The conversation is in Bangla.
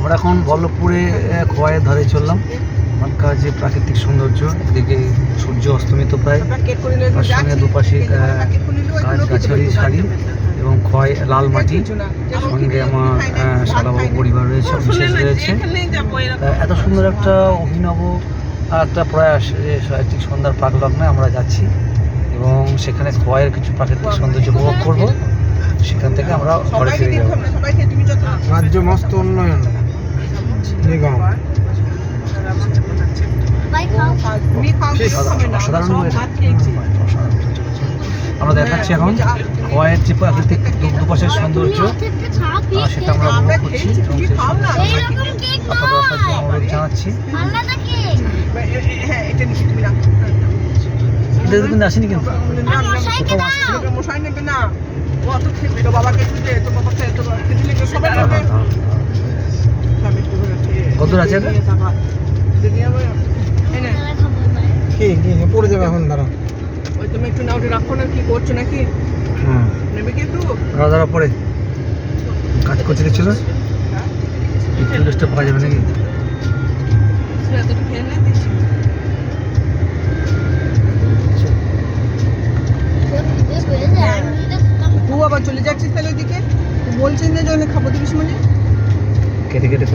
আমরা এখন বল্লভপুরে খোয়াইয়ের ধারে চললাম। ওখানকার যে প্রাকৃতিক সৌন্দর্য, এদিকে সূর্য অস্তমিত প্রায়, তার সঙ্গে দুপাশে গাছগাছালি সারি এবং খোয়াই লাল মাটি, সঙ্গে আমার শালাবাবু পরিবার রয়েছে, বিশেষ রয়েছে। এত সুন্দর একটা অভিনব একটা প্রয়াস, ঠিক সন্ধ্যার প্রাক লগ্নে আমরা যাচ্ছি এবং সেখানে খোয়াইয়ের কিছু প্রাকৃতিক সৌন্দর্য উপভোগ করবো। সেখান থেকে আমরা ঘরে ফিরে যাবো। রাজ্য মস্ত উন্নয়ন নিগম আমরা দেখাচ্ছি এখন খোয়াইয়ের যে প্রাকৃতিক দুপাশের সৌন্দর্য, সেটা আমরা উপভোগ করছি এবং অনুরোধ জানাচ্ছি। এটা কিন্তু আসেনি, কিন্তু কত আছে কি পড়ে যাবে এখন? দাঁড়া, তুমি একটু নাও, রাখো না, কি করছো নাকি? নেবে কিন্তু দাদা পরে কাজ করতে গেছিল, পাওয়া যাবে নাকি? তুই আবার চলে যাচ্ছিস তাহলে ওইদিকে? বলছিস না যে খাবো দিবিস মানে কেটে কেটে